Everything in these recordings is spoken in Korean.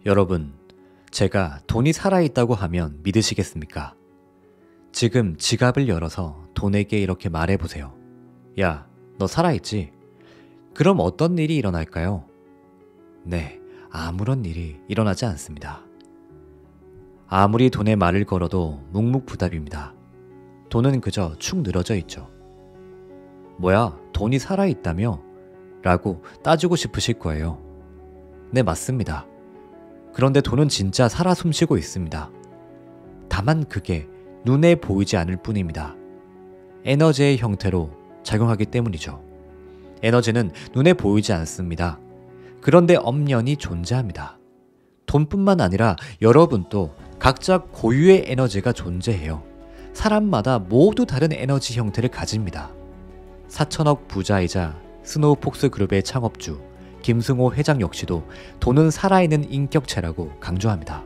여러분, 제가 돈이 살아있다고 하면 믿으시겠습니까? 지금 지갑을 열어서 돈에게 이렇게 말해보세요. 야, 너 살아있지? 그럼 어떤 일이 일어날까요? 네, 아무런 일이 일어나지 않습니다. 아무리 돈에 말을 걸어도 묵묵부답입니다. 돈은 그저 축 늘어져 있죠. 뭐야, 돈이 살아있다며? 라고 따지고 싶으실 거예요. 네, 맞습니다. 그런데 돈은 진짜 살아 숨쉬고 있습니다. 다만 그게 눈에 보이지 않을 뿐입니다. 에너지의 형태로 작용하기 때문이죠. 에너지는 눈에 보이지 않습니다. 그런데 엄연히 존재합니다. 돈뿐만 아니라 여러분도 각자 고유의 에너지가 존재해요. 사람마다 모두 다른 에너지 형태를 가집니다. 4천억 부자이자 스노우폭스 그룹의 창업주 김승호 회장 역시도 돈은 살아있는 인격체라고 강조합니다.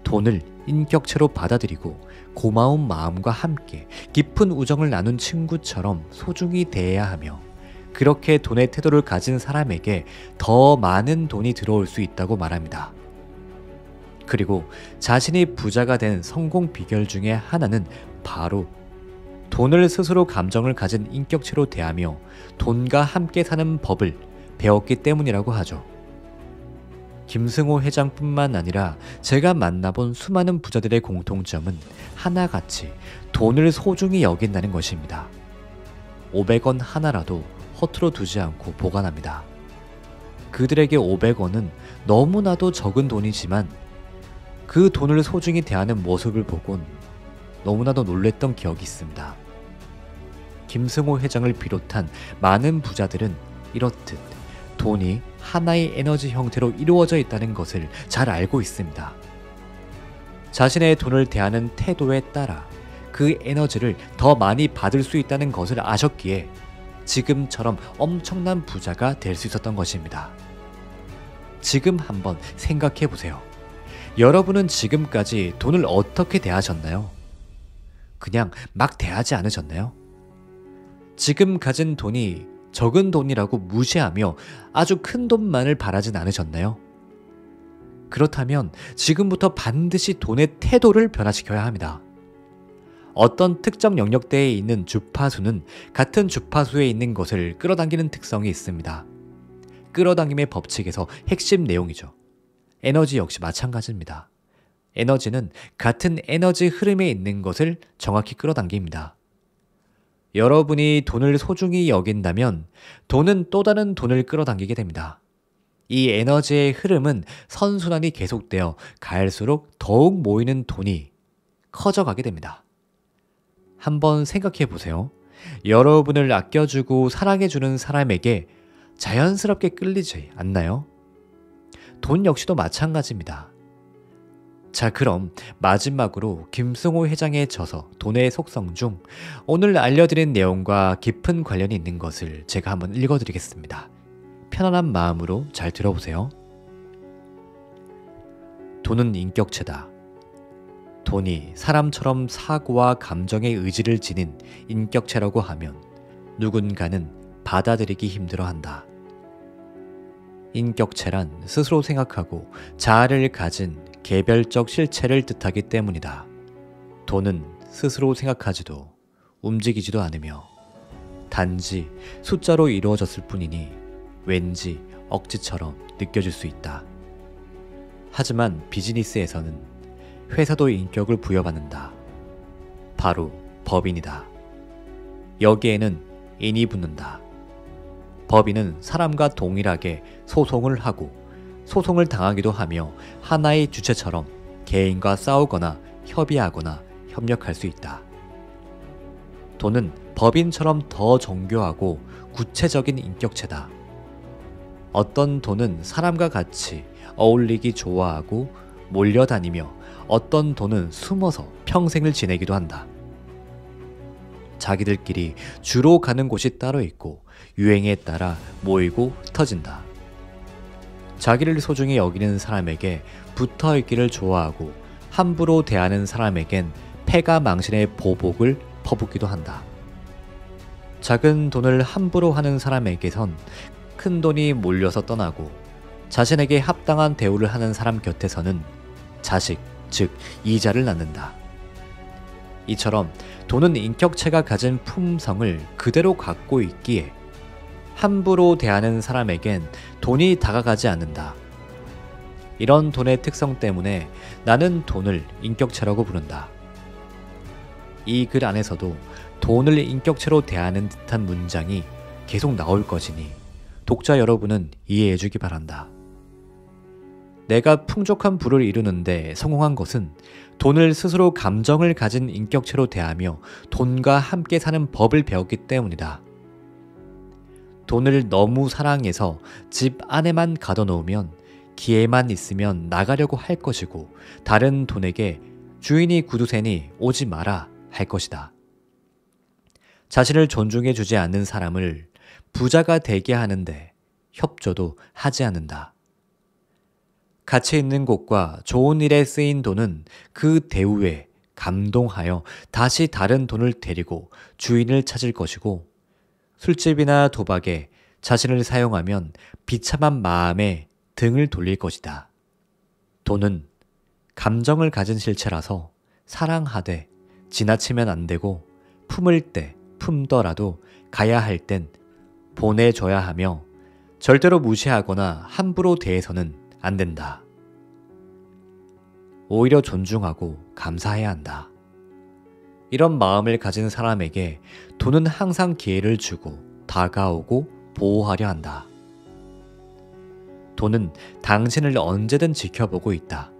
돈을 인격체로 받아들이고 고마운 마음과 함께 깊은 우정을 나눈 친구처럼 소중히 대해야 하며, 그렇게 돈의 태도를 가진 사람에게 더 많은 돈이 들어올 수 있다고 말합니다. 그리고 자신이 부자가 된 성공 비결 중에 하나는 바로 돈을 스스로 감정을 가진 인격체로 대하며 돈과 함께 사는 법을 배웠기 때문이라고 하죠. 김승호 회장뿐만 아니라 제가 만나본 수많은 부자들의 공통점은 하나같이 돈을 소중히 여긴다는 것입니다. 500원 하나라도 허투루 두지 않고 보관합니다. 그들에게 500원은 너무나도 적은 돈이지만 그 돈을 소중히 대하는 모습을 보곤 너무나도 놀랬던 기억이 있습니다. 김승호 회장을 비롯한 많은 부자들은 이렇듯 돈이 하나의 에너지 형태로 이루어져 있다는 것을 잘 알고 있습니다. 자신의 돈을 대하는 태도에 따라 그 에너지를 더 많이 받을 수 있다는 것을 아셨기에 지금처럼 엄청난 부자가 될 수 있었던 것입니다. 지금 한번 생각해 보세요. 여러분은 지금까지 돈을 어떻게 대하셨나요? 그냥 막 대하지 않으셨나요? 지금 가진 돈이 적은 돈이라고 무시하며 아주 큰 돈만을 바라진 않으셨나요? 그렇다면 지금부터 반드시 돈의 태도를 변화시켜야 합니다. 어떤 특정 영역대에 있는 주파수는 같은 주파수에 있는 것을 끌어당기는 특성이 있습니다. 끌어당김의 법칙에서 핵심 내용이죠. 에너지 역시 마찬가지입니다. 에너지는 같은 에너지 흐름에 있는 것을 정확히 끌어당깁니다. 여러분이 돈을 소중히 여긴다면 돈은 또 다른 돈을 끌어당기게 됩니다. 이 에너지의 흐름은 선순환이 계속되어 갈수록 더욱 모이는 돈이 커져가게 됩니다. 한번 생각해 보세요. 여러분을 아껴주고 사랑해주는 사람에게 자연스럽게 끌리지 않나요? 돈 역시도 마찬가지입니다. 자, 그럼 마지막으로 김승호 회장의 저서 돈의 속성 중 오늘 알려드린 내용과 깊은 관련이 있는 것을 제가 한번 읽어드리겠습니다. 편안한 마음으로 잘 들어보세요. 돈은 인격체다. 돈이 사람처럼 사고와 감정의 의지를 지닌 인격체라고 하면 누군가는 받아들이기 힘들어한다. 인격체란 스스로 생각하고 자아를 가진 개별적 실체를 뜻하기 때문이다. 돈은 스스로 생각하지도 움직이지도 않으며 단지 숫자로 이루어졌을 뿐이니 왠지 억지처럼 느껴질 수 있다. 하지만 비즈니스에서는 회사도 인격을 부여받는다. 바로 법인이다. 여기에는 인이 붙는다. 법인은 사람과 동일하게 소송을 하고 소송을 당하기도 하며 하나의 주체처럼 개인과 싸우거나 협의하거나 협력할 수 있다. 돈은 법인처럼 더 정교하고 구체적인 인격체다. 어떤 돈은 사람과 같이 어울리기 좋아하고 몰려다니며 어떤 돈은 숨어서 평생을 지내기도 한다. 자기들끼리 주로 가는 곳이 따로 있고 유행에 따라 모이고 흩어진다. 자기를 소중히 여기는 사람에게 붙어있기를 좋아하고 함부로 대하는 사람에겐 패가 망신의 보복을 퍼붓기도 한다. 작은 돈을 함부로 하는 사람에게선 큰 돈이 몰려서 떠나고 자신에게 합당한 대우를 하는 사람 곁에서는 자식, 즉 이자를 낳는다. 이처럼 돈은 인격체가 가진 품성을 그대로 갖고 있기에 함부로 대하는 사람에겐 돈이 다가가지 않는다. 이런 돈의 특성 때문에 나는 돈을 인격체라고 부른다. 이 글 안에서도 돈을 인격체로 대하는 듯한 문장이 계속 나올 것이니 독자 여러분은 이해해 주기 바란다. 내가 풍족한 부를 이루는데 성공한 것은 돈을 스스로 감정을 가진 인격체로 대하며 돈과 함께 사는 법을 배웠기 때문이다. 돈을 너무 사랑해서 집 안에만 가둬놓으면 기회만 있으면 나가려고 할 것이고 다른 돈에게 주인이 구두쇠니 오지 마라 할 것이다. 자신을 존중해 주지 않는 사람을 부자가 되게 하는데 협조도 하지 않는다. 가치 있는 곳과 좋은 일에 쓰인 돈은 그 대우에 감동하여 다시 다른 돈을 데리고 주인을 찾을 것이고 술집이나 도박에 자신을 사용하면 비참한 마음에 등을 돌릴 것이다. 돈은 감정을 가진 실체라서 사랑하되 지나치면 안 되고 품을 때 품더라도 가야 할 땐 보내줘야 하며 절대로 무시하거나 함부로 대해서는 안 된다. 오히려 존중하고 감사해야 한다. 이런 마음을 가진 사람에게 돈은 항상 기회를 주고 다가오고 보호하려 한다. 돈은 당신을 언제든 지켜보고 있다.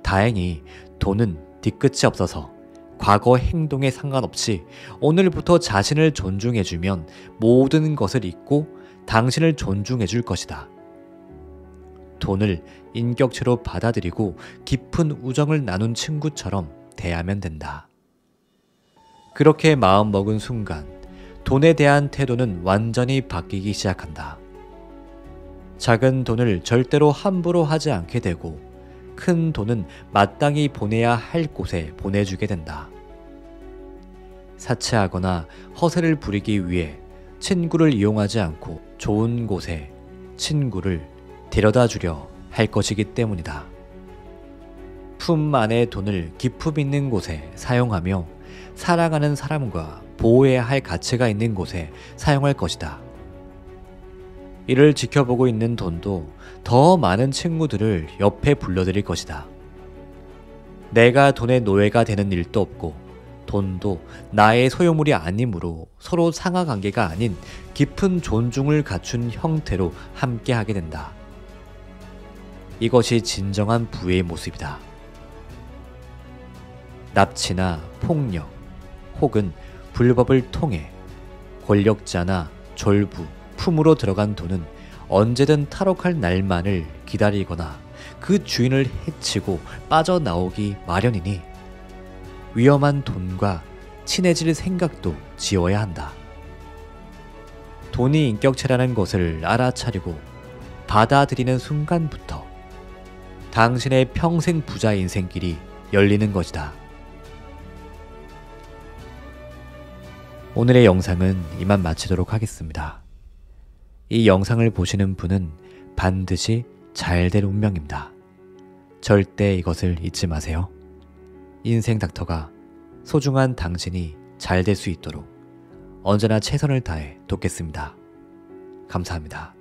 다행히 돈은 뒤끝이 없어서 과거 행동에 상관없이 오늘부터 자신을 존중해주면 모든 것을 잊고 당신을 존중해줄 것이다. 돈을 인격체로 받아들이고 깊은 우정을 나눈 친구처럼 대하면 된다. 그렇게 마음먹은 순간 돈에 대한 태도는 완전히 바뀌기 시작한다. 작은 돈을 절대로 함부로 하지 않게 되고 큰 돈은 마땅히 보내야 할 곳에 보내주게 된다. 사치하거나 허세를 부리기 위해 친구를 이용하지 않고 좋은 곳에 친구를 데려다 주려 할 것이기 때문이다. 품 안의 돈을 기품 있는 곳에 사용하며 사랑하는 사람과 보호해야 할 가치가 있는 곳에 사용할 것이다. 이를 지켜보고 있는 돈도 더 많은 친구들을 옆에 불러들일 것이다. 내가 돈의 노예가 되는 일도 없고 돈도 나의 소유물이 아니므로 서로 상하관계가 아닌 깊은 존중을 갖춘 형태로 함께하게 된다. 이것이 진정한 부의 모습이다. 납치나 폭력 혹은 불법을 통해 권력자나 졸부, 품으로 들어간 돈은 언제든 탈옥할 날만을 기다리거나 그 주인을 해치고 빠져나오기 마련이니 위험한 돈과 친해질 생각도 지어야 한다. 돈이 인격체라는 것을 알아차리고 받아들이는 순간부터 당신의 평생 부자 인생길이 열리는 것이다. 오늘의 영상은 이만 마치도록 하겠습니다. 이 영상을 보시는 분은 반드시 잘 될 운명입니다. 절대 이것을 잊지 마세요. 인생 닥터가 소중한 당신이 잘 될 수 있도록 언제나 최선을 다해 돕겠습니다. 감사합니다.